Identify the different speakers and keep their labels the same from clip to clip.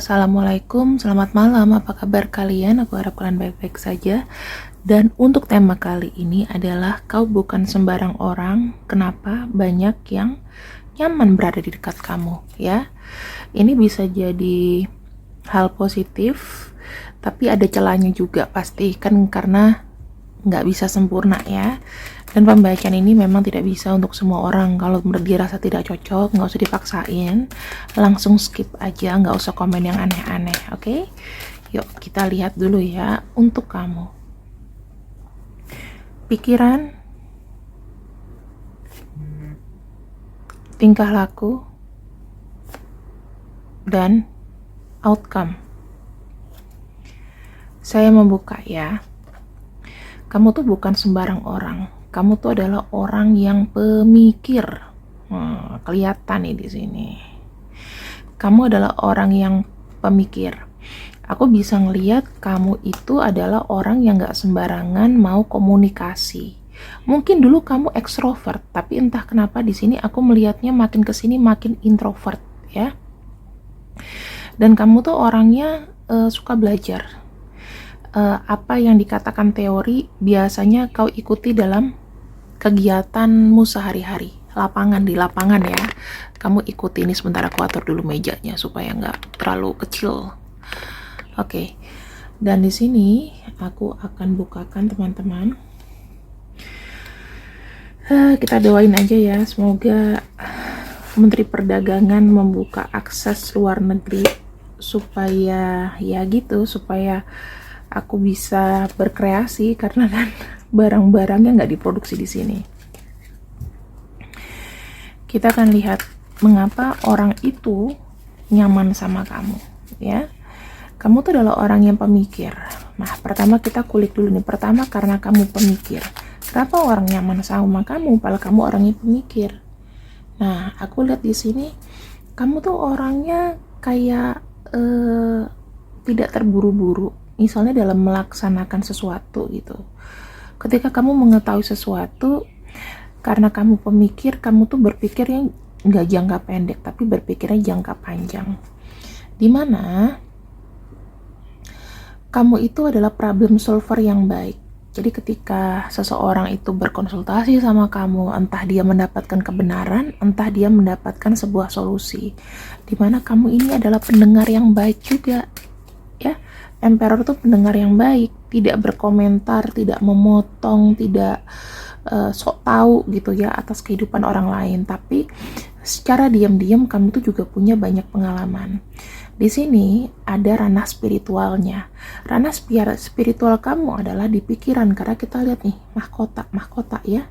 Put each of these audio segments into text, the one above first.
Speaker 1: Assalamualaikum, selamat malam, apa kabar kalian? Aku harap kalian baik-baik saja. Dan untuk tema kali ini adalah kau bukan sembarang orang, kenapa banyak yang nyaman berada di dekat kamu, ya. Ini bisa jadi hal positif, tapi ada celahnya juga pasti, kan karena nggak bisa sempurna ya. Dan pembacaan ini memang tidak bisa untuk semua orang. Kalau dirasa tidak cocok, nggak usah dipaksain, langsung skip aja, nggak usah komen yang aneh-aneh, oke? Yuk kita lihat dulu ya untuk kamu. Pikiran, tingkah laku, dan outcome. Saya membuka ya. Kamu tuh bukan sembarang orang. Kamu tuh adalah orang yang pemikir. Kelihatan nih di sini. Kamu adalah orang yang pemikir. Aku bisa ngelihat kamu itu adalah orang yang gak sembarangan mau komunikasi. Mungkin dulu kamu ekstrovert, tapi entah kenapa di sini aku melihatnya makin kesini makin introvert ya. Dan kamu tuh orangnya suka belajar. Apa yang dikatakan teori biasanya kau ikuti dalam kegiatanmu sehari-hari, di lapangan ya. Kamu ikuti ini, sebentar aku atur dulu mejanya supaya nggak terlalu kecil. Oke. Dan di sini aku akan bukakan teman-teman. Kita doain aja ya, semoga Menteri Perdagangan membuka akses luar negeri supaya ya gitu, supaya aku bisa berkreasi karena kan barang-barangnya nggak diproduksi di sini. Kita akan lihat mengapa orang itu nyaman sama kamu, ya. Kamu tuh adalah orang yang pemikir. Nah, pertama kita kulik dulu nih. Pertama karena kamu pemikir. Kenapa orang nyaman sama kamu? Padahal kamu orang yang pemikir. Nah, aku lihat di sini kamu tuh orangnya kayak tidak terburu-buru. Misalnya dalam melaksanakan sesuatu gitu. Ketika kamu mengetahui sesuatu, karena kamu pemikir, kamu tuh berpikir yang nggak jangka pendek, tapi berpikirnya jangka panjang. Dimana kamu itu adalah problem solver yang baik. Jadi ketika seseorang itu berkonsultasi sama kamu, entah dia mendapatkan kebenaran, entah dia mendapatkan sebuah solusi. Dimana kamu ini adalah pendengar yang baik juga, ya. Emperor tuh pendengar yang baik, tidak berkomentar, tidak memotong, tidak sok tahu gitu ya atas kehidupan orang lain, tapi secara diam-diam kamu tuh juga punya banyak pengalaman. Di sini ada ranah spiritualnya. Ranah spiritual kamu adalah di pikiran, karena kita lihat nih mahkota ya.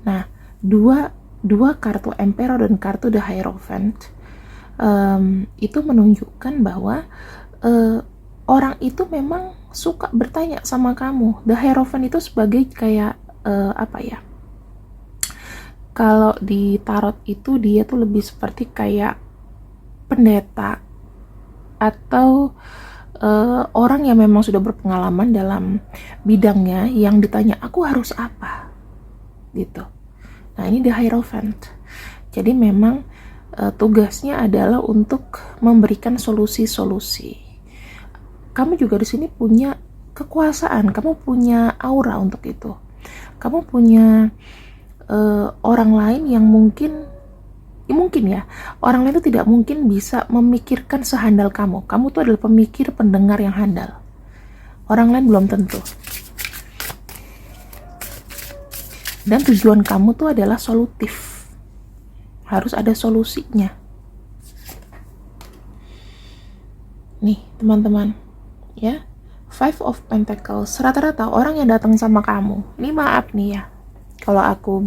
Speaker 1: Nah, dua kartu Emperor dan kartu The Hierophant itu menunjukkan bahwa orang itu memang suka bertanya sama kamu. The Hierophant itu sebagai kayak apa ya? Kalau di tarot itu dia tuh lebih seperti kayak pendeta atau orang yang memang sudah berpengalaman dalam bidangnya, yang ditanya aku harus apa gitu. Nah, ini The Hierophant. Jadi memang tugasnya adalah untuk memberikan solusi-solusi. Kamu juga di sini punya kekuasaan, kamu punya aura untuk itu. Kamu punya orang lain yang mungkin ya, orang lain itu tidak mungkin bisa memikirkan sehandal kamu. Kamu tuh adalah pemikir, pendengar yang handal. Orang lain belum tentu. Dan tujuan kamu tuh adalah solutif. Harus ada solusinya. Nih, teman-teman, ya. Five of Pentacles. Rata-rata orang yang datang sama kamu, ini maaf nih ya, kalau aku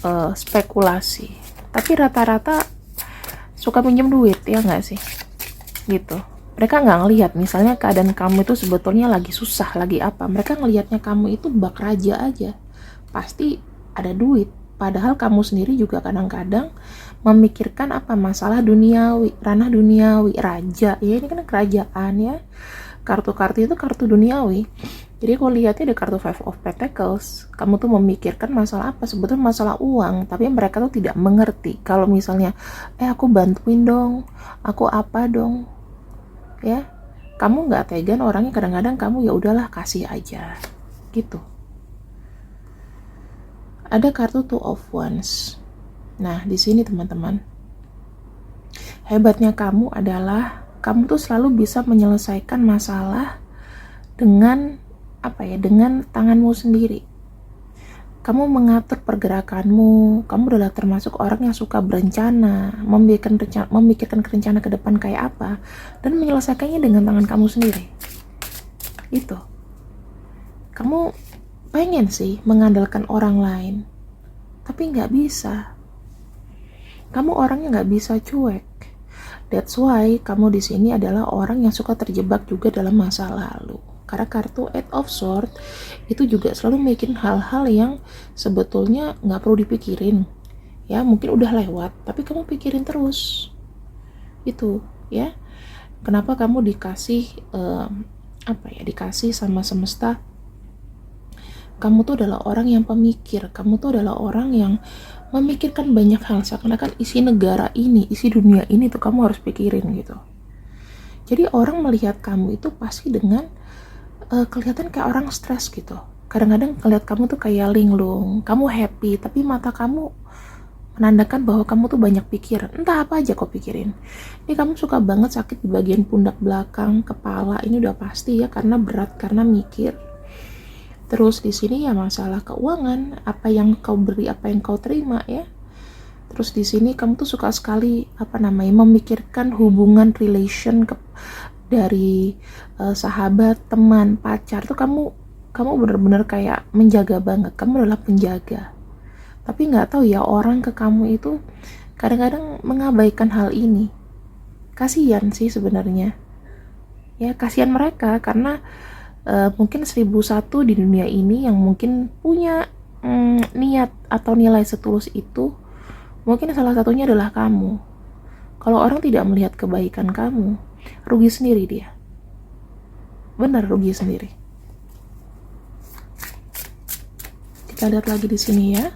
Speaker 1: berspekulasi, tapi rata-rata suka pinjam duit, ya nggak sih? Gitu. Mereka nggak ngelihat misalnya keadaan kamu itu sebetulnya lagi susah, lagi apa. Mereka ngelihatnya kamu itu bak raja aja. Pasti ada duit. Padahal kamu sendiri juga kadang-kadang memikirkan apa masalah duniawi, ranah duniawi, raja. Ya ini kan kerajaan ya. Kartu-kartu itu kartu duniawi. Jadi kalau lihatnya ada kartu Five of Pentacles, kamu tuh memikirkan masalah apa? Sebetulnya masalah uang, tapi mereka tuh tidak mengerti. Kalau misalnya, aku bantuin dong, aku apa dong, ya, kamu nggak tegan orangnya, kadang-kadang kamu ya udahlah kasih aja, gitu. Ada kartu Two of Wands. Nah, di sini teman-teman, hebatnya kamu adalah kamu tuh selalu bisa menyelesaikan masalah dengan dengan tanganmu sendiri. Kamu mengatur pergerakanmu, kamu adalah termasuk orang yang suka berencana, memikirkan rencana ke depan kayak apa, dan menyelesaikannya dengan tangan kamu sendiri. Itu. Kamu pengen sih mengandalkan orang lain, tapi nggak bisa. Kamu orangnya nggak bisa cuek. That's why kamu di sini adalah orang yang suka terjebak juga dalam masa lalu. Karena kartu Eight of Swords itu juga selalu bikin hal-hal yang sebetulnya nggak perlu dipikirin. Ya, mungkin udah lewat, tapi kamu pikirin terus. Itu, ya. Kenapa kamu dikasih dikasih sama semesta? Kamu tuh adalah orang yang pemikir. Kamu tuh adalah orang yang memikirkan banyak hal. Seakan-akan isi negara ini, isi dunia ini tuh kamu harus pikirin gitu. Jadi orang melihat kamu itu pasti dengan kelihatan kayak orang stres gitu. Kadang-kadang ngeliat kamu tuh kayak linglung, kamu happy, tapi mata kamu menandakan bahwa kamu tuh banyak pikiran. Entah apa aja kau pikirin. Ini kamu suka banget sakit di bagian pundak belakang, kepala. Ini udah pasti ya, karena berat, karena mikir. Terus di sini ya masalah keuangan, apa yang kau beri, apa yang kau terima ya. Terus di sini kamu tuh suka sekali memikirkan hubungan relation dari sahabat, teman, pacar tuh kamu bener-bener kayak menjaga banget. Kamu adalah penjaga. Tapi nggak tahu ya, orang ke kamu itu kadang-kadang mengabaikan hal ini. Kasian sih sebenarnya. Ya, kasihan mereka karena mungkin 1001 di dunia ini yang mungkin punya niat atau nilai setulus itu, mungkin salah satunya adalah kamu. Kalau orang tidak melihat kebaikan kamu, rugi sendiri dia. Benar, rugi sendiri. Kita lihat lagi di sini ya.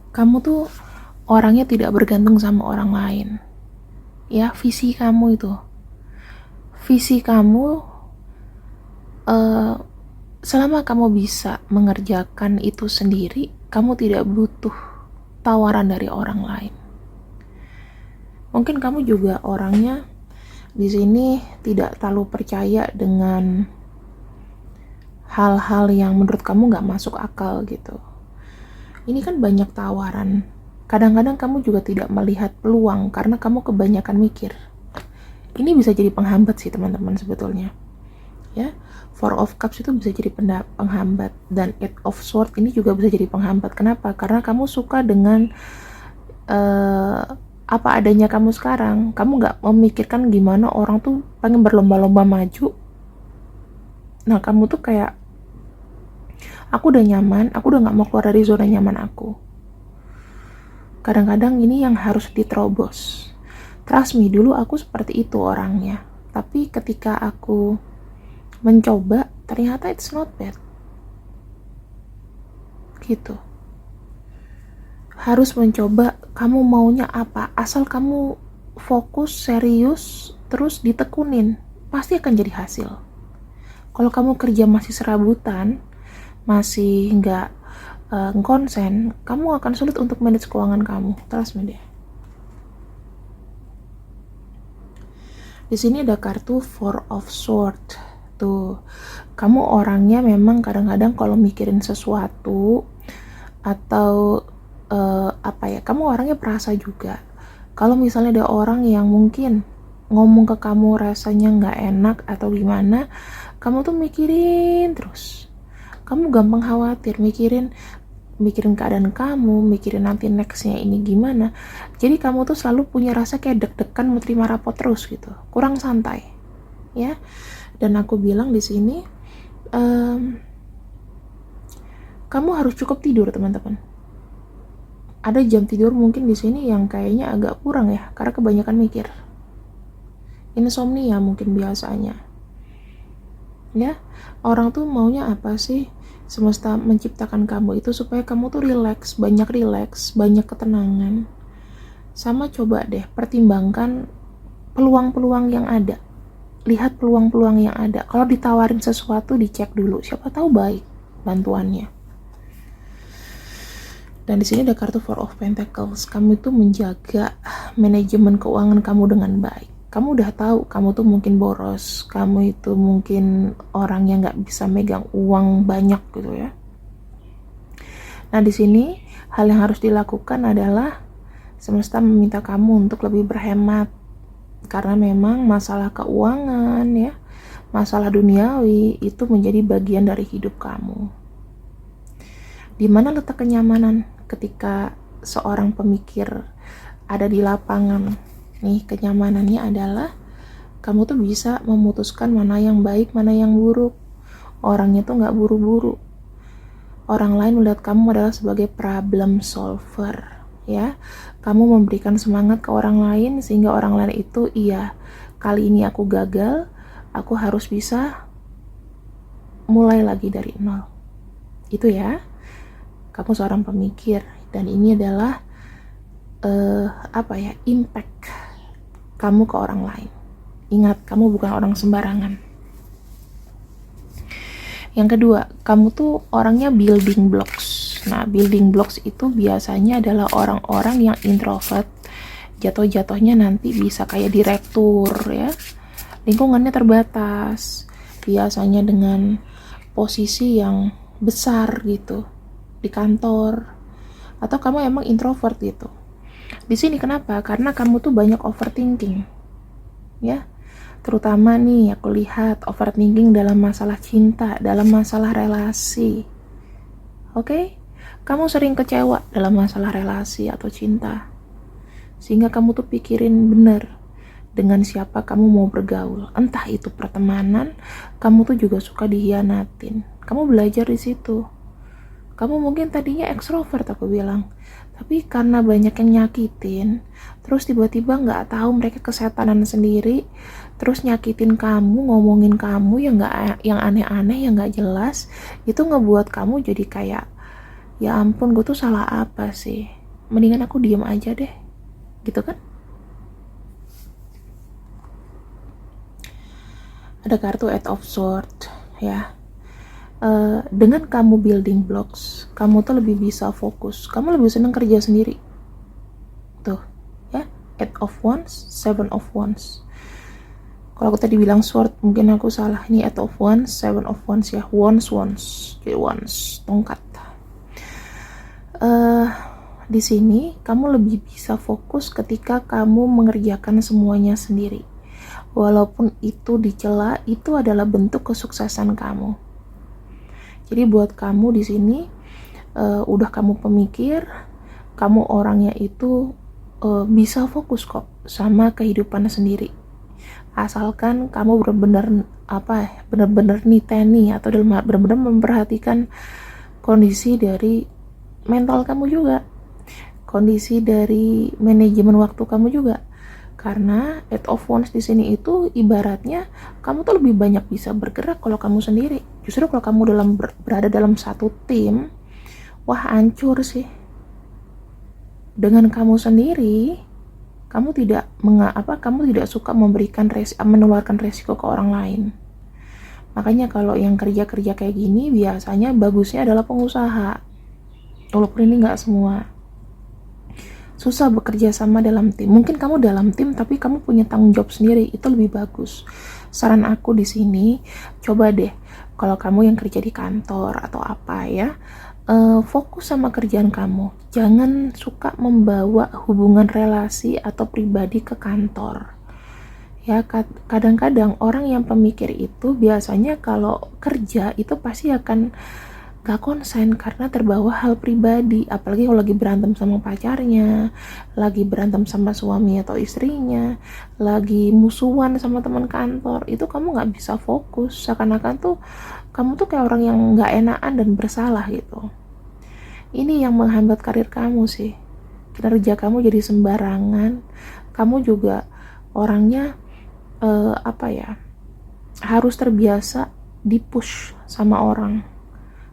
Speaker 1: Kamu tuh orangnya tidak bergantung sama orang lain. Ya, visi kamu itu. Visi kamu selama kamu bisa mengerjakan itu sendiri, kamu tidak butuh tawaran dari orang lain. Mungkin kamu juga orangnya di sini tidak terlalu percaya dengan hal-hal yang menurut kamu nggak masuk akal gitu. Ini kan banyak tawaran. Kadang-kadang kamu juga tidak melihat peluang karena kamu kebanyakan mikir. Ini bisa jadi penghambat sih teman-teman sebetulnya. Ya, Four of Cups itu bisa jadi penghambat, dan Eight of Swords ini juga bisa jadi penghambat. Kenapa? Karena kamu suka dengan apa adanya kamu sekarang. Kamu nggak memikirkan gimana orang tuh pengen berlomba-lomba maju. Nah, kamu tuh kayak, aku udah nyaman, aku udah nggak mau keluar dari zona nyaman aku. Kadang-kadang ini yang harus diterobos. Trust me, dulu aku seperti itu orangnya. Tapi ketika aku mencoba, ternyata it's not bad. Gitu. Harus mencoba, kamu maunya apa. Asal kamu fokus, serius, terus ditekunin, pasti akan jadi hasil. Kalau kamu kerja masih serabutan, masih nggak konsen, kamu akan sulit untuk manage keuangan kamu. Trust me deh. Di sini ada kartu Four of Swords. Tuh, kamu orangnya memang kadang-kadang kalau mikirin sesuatu atau kamu orangnya perasa juga. Kalau misalnya ada orang yang mungkin ngomong ke kamu rasanya nggak enak atau gimana, kamu tuh mikirin terus. Kamu gampang khawatir, mikirin keadaan kamu, mikirin nanti nextnya ini gimana. Jadi kamu tuh selalu punya rasa kayak deg-degan mau terima rapot terus gitu, kurang santai, ya. Dan aku bilang di sini, kamu harus cukup tidur teman-teman. ada jam tidur mungkin di sini yang kayaknya agak kurang ya, karena kebanyakan mikir. Insomnia mungkin biasanya. Ya, orang tuh maunya apa sih? Semesta menciptakan kamu itu supaya kamu tuh rileks, banyak ketenangan. Sama coba deh pertimbangkan peluang-peluang yang ada. Lihat peluang-peluang yang ada. Kalau ditawarin sesuatu dicek dulu, siapa tahu baik bantuannya. Dan di sini ada kartu Four of Pentacles. Kamu itu menjaga manajemen keuangan kamu dengan baik. Kamu udah tahu kamu tuh mungkin boros, kamu itu mungkin orang yang nggak bisa megang uang banyak gitu ya. Nah di sini hal yang harus dilakukan adalah semesta meminta kamu untuk lebih berhemat, karena memang masalah keuangan ya, masalah duniawi itu menjadi bagian dari hidup kamu. Di mana letak kenyamanan ketika seorang pemikir ada di lapangan? Nih, kenyamanannya adalah kamu tuh bisa memutuskan mana yang baik, mana yang buruk. Orangnya tuh nggak buru-buru. Orang lain melihat kamu adalah sebagai problem solver, ya. Kamu memberikan semangat ke orang lain sehingga orang lain itu, iya, kali ini aku gagal, aku harus bisa mulai lagi dari nol. Itu ya. Kamu seorang pemikir dan ini adalah impact kamu ke orang lain. Ingat, kamu bukan orang sembarangan. Yang kedua, kamu tuh orangnya building blocks. Nah, building blocks itu biasanya adalah orang-orang yang introvert. Jatuh-jatuhnya nanti bisa kayak direktur ya. Lingkungannya terbatas. Biasanya dengan posisi yang besar gitu di kantor. Atau kamu emang introvert gitu. Di sini kenapa? Karena kamu tuh banyak overthinking. Ya. Terutama nih aku lihat overthinking dalam masalah cinta, dalam masalah relasi. Oke? Kamu sering kecewa dalam masalah relasi atau cinta. Sehingga kamu tuh pikirin bener dengan siapa kamu mau bergaul. Entah itu pertemanan, kamu tuh juga suka dihianatin. Kamu belajar di situ. Kamu mungkin tadinya ekstrovert aku bilang, tapi karena banyak yang nyakitin, terus tiba-tiba nggak tahu mereka kesetanan sendiri, terus nyakitin kamu, ngomongin kamu yang aneh-aneh, yang nggak jelas, itu ngebuat kamu jadi kayak, ya ampun, gue tuh salah apa sih? Mendingan aku diem aja deh, gitu kan? Ada kartu Eight of Swords, ya. Dengan kamu building blocks, kamu tuh lebih bisa fokus, kamu lebih seneng kerja sendiri tuh ya. Eight of Wands, Seven of Wands. Kalau aku tadi bilang sword, mungkin aku salah. Ini Eight of Wands, Seven of Wands ya. Wands, jadi wands, tongkat. Di sini kamu lebih bisa fokus ketika kamu mengerjakan semuanya sendiri, walaupun itu dicela, itu adalah bentuk kesuksesan kamu. Jadi buat kamu di sini udah kamu pemikir, kamu orangnya itu bisa fokus kok sama kehidupan sendiri. Asalkan kamu benar-benar niteni atau benar-benar memperhatikan kondisi dari mental kamu juga, kondisi dari manajemen waktu kamu juga. Karena Eight of Wands di sini itu ibaratnya kamu tuh lebih banyak bisa bergerak kalau kamu sendiri. Justru kalau kamu berada dalam satu tim, wah hancur sih. Dengan kamu sendiri, kamu tidak suka menularkan resiko ke orang lain. Makanya kalau yang kerja kayak gini biasanya bagusnya adalah pengusaha. Walaupun ini nggak semua. Susah bekerja sama dalam tim. Mungkin kamu dalam tim tapi kamu punya tanggung jawab sendiri, itu lebih bagus. Saran aku di sini, coba deh kalau kamu yang kerja di kantor atau apa ya, fokus sama kerjaan kamu. Jangan suka membawa hubungan relasi atau pribadi ke kantor. Ya, kadang-kadang orang yang pemikir itu biasanya kalau kerja itu pasti akan gak konsen karena terbawa hal pribadi, apalagi kalau lagi berantem sama pacarnya, lagi berantem sama suami atau istrinya, lagi musuhan sama teman kantor, itu kamu gak bisa fokus, seakan-akan tuh kamu tuh kayak orang yang gak enakan dan bersalah gitu. Ini yang menghambat karir kamu sih. kinerja kamu jadi sembarangan, kamu juga orangnya harus terbiasa dipush sama orang.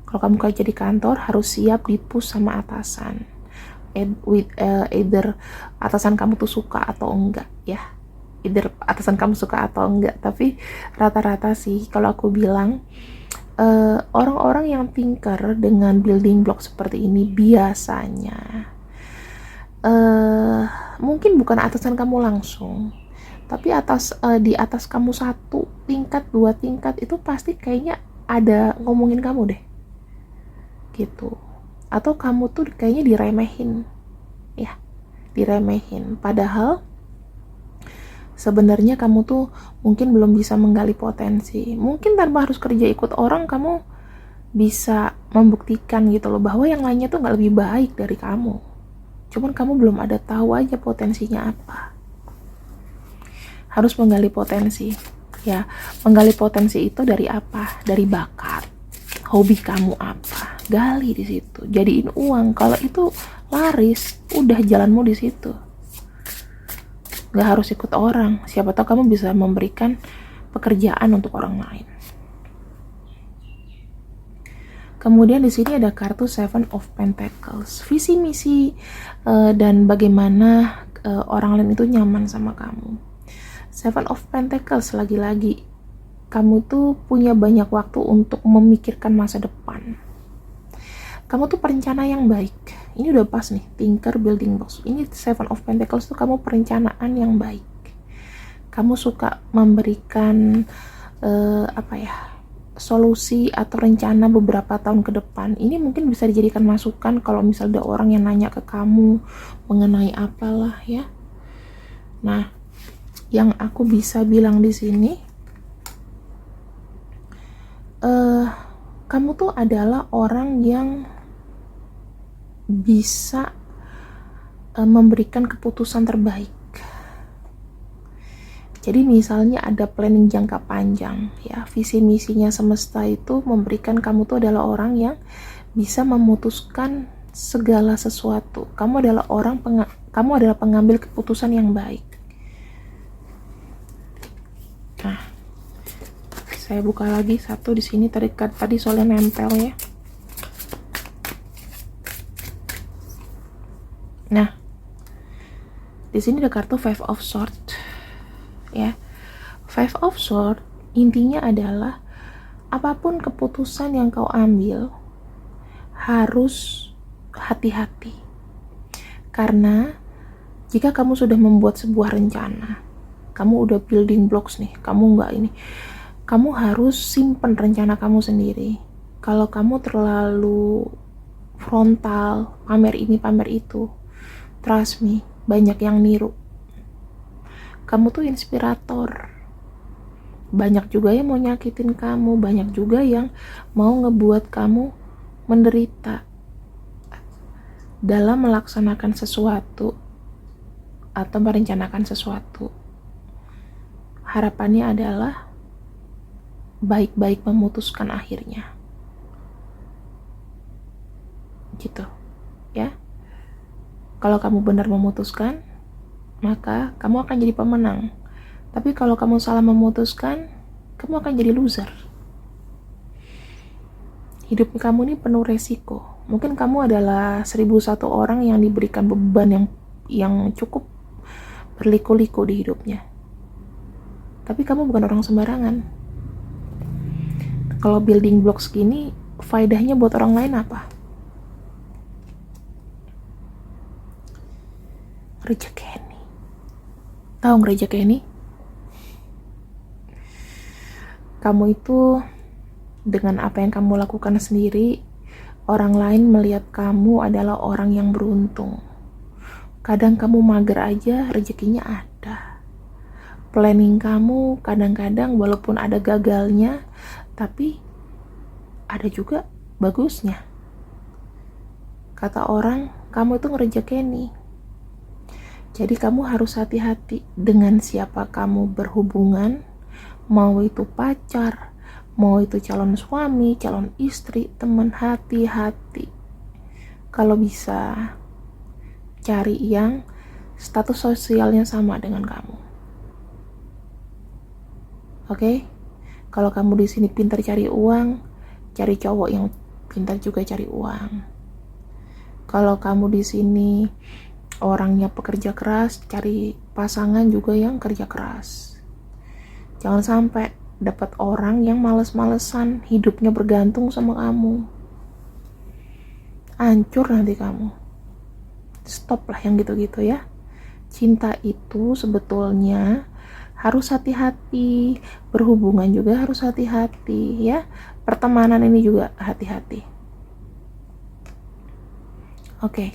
Speaker 1: Kalau kamu kerja di kantor harus siap dipush sama atasan, either atasan kamu tuh suka atau enggak ya, tapi rata-rata sih kalau aku bilang orang-orang yang pinker dengan building block seperti ini biasanya mungkin bukan atasan kamu langsung, tapi di atas kamu 1 tingkat 2 tingkat itu pasti kayaknya ada ngomongin kamu deh gitu, atau kamu tuh kayaknya diremehin padahal sebenarnya kamu tuh mungkin belum bisa menggali potensi. Mungkin tanpa harus kerja ikut orang, kamu bisa membuktikan gitu loh bahwa yang lainnya tuh gak lebih baik dari kamu, cuman kamu belum ada tahu aja potensinya apa. Harus menggali potensi ya. Menggali potensi itu dari apa? Dari bakat, hobi kamu apa, gali di situ, jadiin uang. Kalau itu laris, udah jalanmu di situ. Gak harus ikut orang, siapa tahu kamu bisa memberikan pekerjaan untuk orang lain. Kemudian di sini ada kartu Seven of Pentacles, visi misi dan bagaimana orang lain itu nyaman sama kamu. Seven of Pentacles, lagi-lagi kamu tuh punya banyak waktu untuk memikirkan masa depan. Kamu tuh perencana yang baik. Ini udah pas nih, Thinker, Building Blocks. Ini Seven of Pentacles tuh kamu perencanaan yang baik. Kamu suka memberikan solusi atau rencana beberapa tahun ke depan. Ini mungkin bisa dijadikan masukan kalau misalnya ada orang yang nanya ke kamu mengenai apalah ya. Nah, yang aku bisa bilang di sini, kamu tuh adalah orang yang bisa memberikan keputusan terbaik. Jadi misalnya ada planning jangka panjang ya, visi misinya semesta itu memberikan kamu tuh adalah orang yang bisa memutuskan segala sesuatu. Kamu adalah pengambil keputusan yang baik. Nah, saya buka lagi satu di sini, tadi soalnya nempel ya. Nah, di sini ada kartu Five of Swords ya. Five of Swords intinya adalah apapun keputusan yang kau ambil harus hati-hati, karena jika kamu sudah membuat sebuah rencana, kamu udah building blocks nih, kamu harus simpen rencana kamu sendiri. Kalau kamu terlalu frontal, pamer ini pamer itu, trust me, banyak yang niru. Kamu tuh inspirator. Banyak juga yang mau nyakitin kamu, banyak juga yang mau ngebuat kamu menderita dalam melaksanakan sesuatu atau merencanakan sesuatu. Harapannya adalah baik-baik memutuskan akhirnya. Gitu ya. Kalau kamu benar memutuskan, maka kamu akan jadi pemenang. Tapi kalau kamu salah memutuskan, kamu akan jadi loser. Hidup kamu ini penuh resiko. Mungkin kamu adalah 1001 orang yang diberikan beban yang cukup berliku-liku di hidupnya. Tapi kamu bukan orang sembarangan. Kalau building blocks gini, faedahnya buat orang lain apa? Rezeki. Tahu nggak rezeki? Kamu itu dengan apa yang kamu lakukan sendiri, orang lain melihat kamu adalah orang yang beruntung. Kadang kamu mager aja, rezekinya ada. Planning kamu kadang-kadang walaupun ada gagalnya, tapi ada juga bagusnya. Kata orang, kamu itu ngerejekeni. Jadi kamu harus hati-hati dengan siapa kamu berhubungan, mau itu pacar, mau itu calon suami, calon istri, teman, hati-hati. Kalau bisa, cari yang status sosialnya sama dengan kamu. Oke? Kalau kamu di sini pintar cari uang, cari cowok yang pintar juga cari uang. Kalau kamu di sini orangnya pekerja keras, cari pasangan juga yang kerja keras. Jangan sampai dapat orang yang males-malesan, hidupnya bergantung sama kamu. Hancur nanti kamu. Stop lah yang gitu-gitu ya. Cinta itu sebetulnya harus hati-hati, berhubungan juga harus hati-hati ya. Pertemanan ini juga hati-hati. Oke.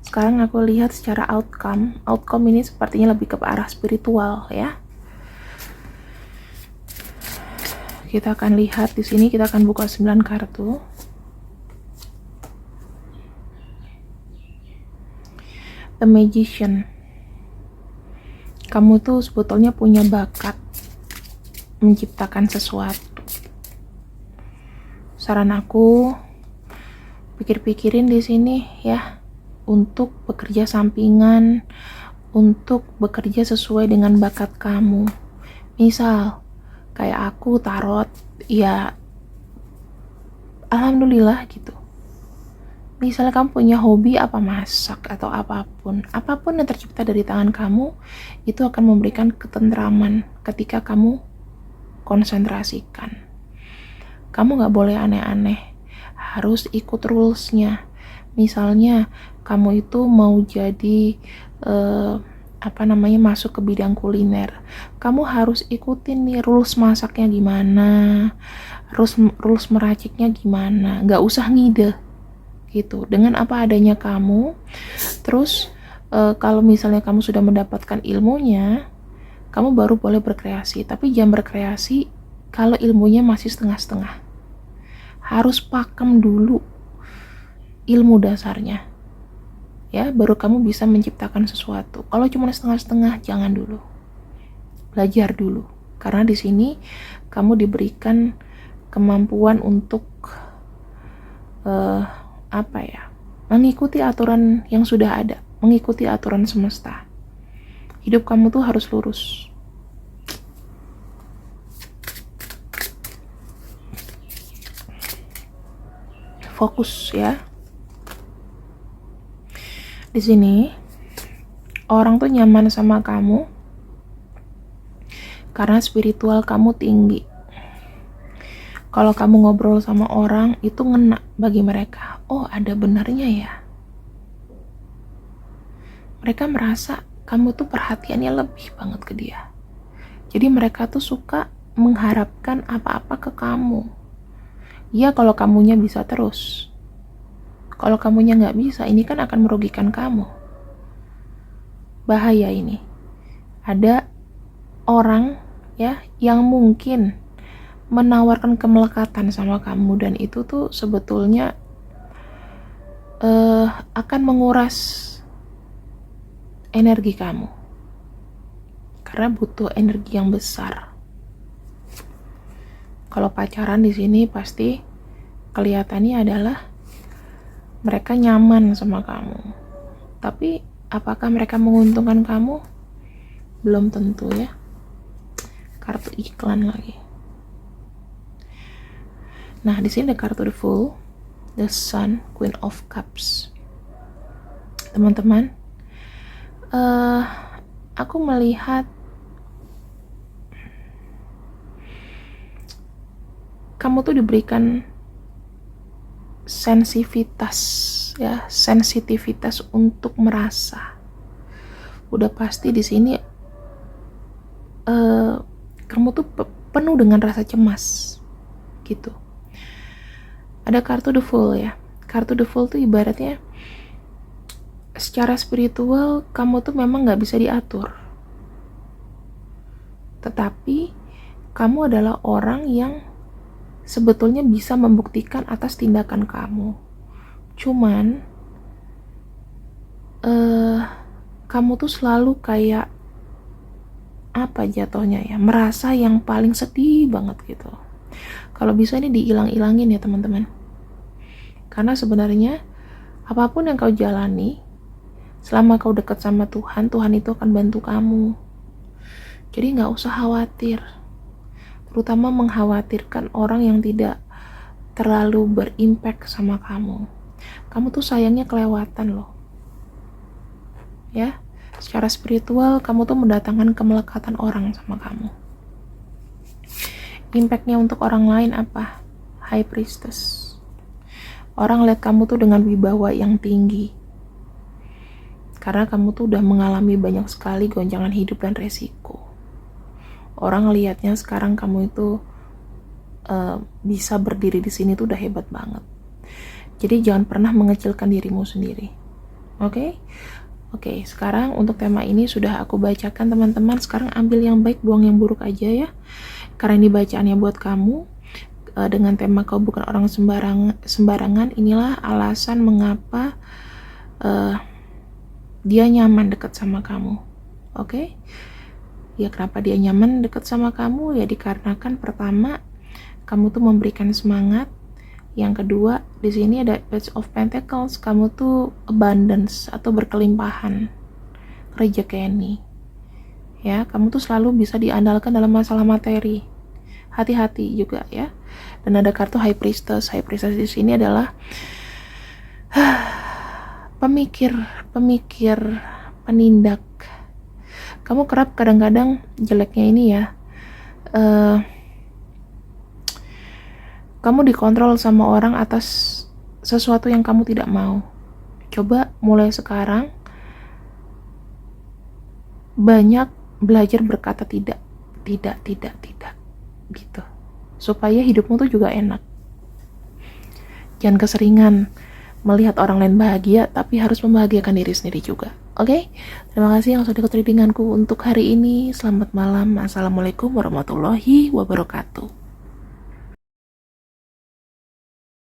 Speaker 1: Sekarang aku lihat secara outcome. Outcome ini sepertinya lebih ke arah spiritual ya. Kita akan lihat di sini, kita akan buka 9 kartu. The Magician. Kamu tuh sebetulnya punya bakat menciptakan sesuatu. Saran aku, pikir-pikirin di sini ya, untuk bekerja sampingan, untuk bekerja sesuai dengan bakat kamu. Misal, kayak aku tarot, ya alhamdulillah gitu. Misalnya kamu punya hobi apa, masak atau apapun yang tercipta dari tangan kamu, itu akan memberikan ketentraman ketika kamu konsentrasikan. Kamu gak boleh aneh-aneh, harus ikut rulesnya. Misalnya kamu itu mau jadi masuk ke bidang kuliner, kamu harus ikutin nih rules masaknya gimana, rules meraciknya gimana, gak usah ngide gitu, dengan apa adanya kamu. Terus kalau misalnya kamu sudah mendapatkan ilmunya, kamu baru boleh berkreasi. Tapi jangan berkreasi kalau ilmunya masih setengah-setengah. Harus pakem dulu ilmu dasarnya ya, baru kamu bisa menciptakan sesuatu. Kalau cuma setengah-setengah, jangan dulu. Belajar dulu, karena di sini kamu diberikan kemampuan untuk mengikuti aturan yang sudah ada, mengikuti aturan semesta. Hidup kamu tuh harus lurus. Fokus ya. Di sini orang tuh nyaman sama kamu karena spiritual kamu tinggi. Kalau kamu ngobrol sama orang, itu ngena bagi mereka. Oh, ada benarnya ya. Mereka merasa kamu tuh perhatiannya lebih banget ke dia. Jadi mereka tuh suka mengharapkan apa-apa ke kamu. Ya kalau kamunya bisa terus. Kalau kamunya nggak bisa, ini kan akan merugikan kamu. Bahaya ini. Ada orang ya yang mungkin menawarkan kemelekatan sama kamu, dan itu tuh sebetulnya akan menguras energi kamu, karena butuh energi yang besar. Kalau pacaran di sini pasti kelihatannya adalah mereka nyaman sama kamu, tapi apakah mereka menguntungkan kamu? Belum tentu ya. Kartu iklan lagi. Nah, di sini ada kartu The Fool, The Sun, Queen of Cups. Teman-teman, aku melihat kamu tuh diberikan sensitivitas untuk merasa. Udah pasti di sini kamu tuh penuh dengan rasa cemas gitu. Ada kartu The Fool ya. Kartu The Fool tuh ibaratnya secara spiritual kamu tuh memang gak bisa diatur, tetapi kamu adalah orang yang sebetulnya bisa membuktikan atas tindakan kamu. Cuman kamu tuh selalu kayak apa jatuhnya ya, merasa yang paling sedih banget gitu. Kalau bisa ini diilang-ilangin ya teman-teman. Karena sebenarnya apapun yang kau jalani, Selama kau dekat sama Tuhan, Tuhan itu akan bantu kamu. Jadi gak usah khawatir, terutama mengkhawatirkan orang yang tidak terlalu berimpact sama kamu. Kamu tuh sayangnya kelewatan loh. Ya, secara spiritual kamu tuh mendatangkan kemelekatan orang sama kamu. Impactnya untuk orang lain apa? High Priestess. Orang lihat kamu tuh dengan wibawa yang tinggi. Karena kamu tuh udah mengalami banyak sekali goncangan hidup dan resiko. Orang lihatnya sekarang kamu itu bisa berdiri di sini tuh udah hebat banget. Jadi jangan pernah mengecilkan dirimu sendiri. Oke? Oke, sekarang untuk tema ini sudah aku bacakan teman-teman. Sekarang ambil yang baik, buang yang buruk aja ya. Karena ini bacaannya buat kamu. Dengan tema kau bukan orang sembarangan, inilah alasan mengapa dia nyaman dekat sama kamu. Oke? Ya, kenapa dia nyaman dekat sama kamu? Ya dikarenakan pertama, kamu tuh memberikan semangat. Yang kedua, di sini ada Page of Pentacles, kamu tuh abundance atau berkelimpahan rezeki. Ya, kamu tuh selalu bisa diandalkan dalam masalah materi. Hati-hati juga ya. Dan ada kartu High Priestess. High Priestess di sini adalah pemikir, penindak. Kamu kerap kadang-kadang jeleknya ini ya. Kamu dikontrol sama orang atas sesuatu yang kamu tidak mau. Coba mulai sekarang banyak belajar berkata tidak gitu. Supaya hidupmu tuh juga enak. Jangan keseringan melihat orang lain bahagia, tapi harus membahagiakan diri sendiri juga. Oke? Terima kasih yang sudah ikut readinganku untuk hari ini. Selamat malam. Assalamualaikum warahmatullahi wabarakatuh.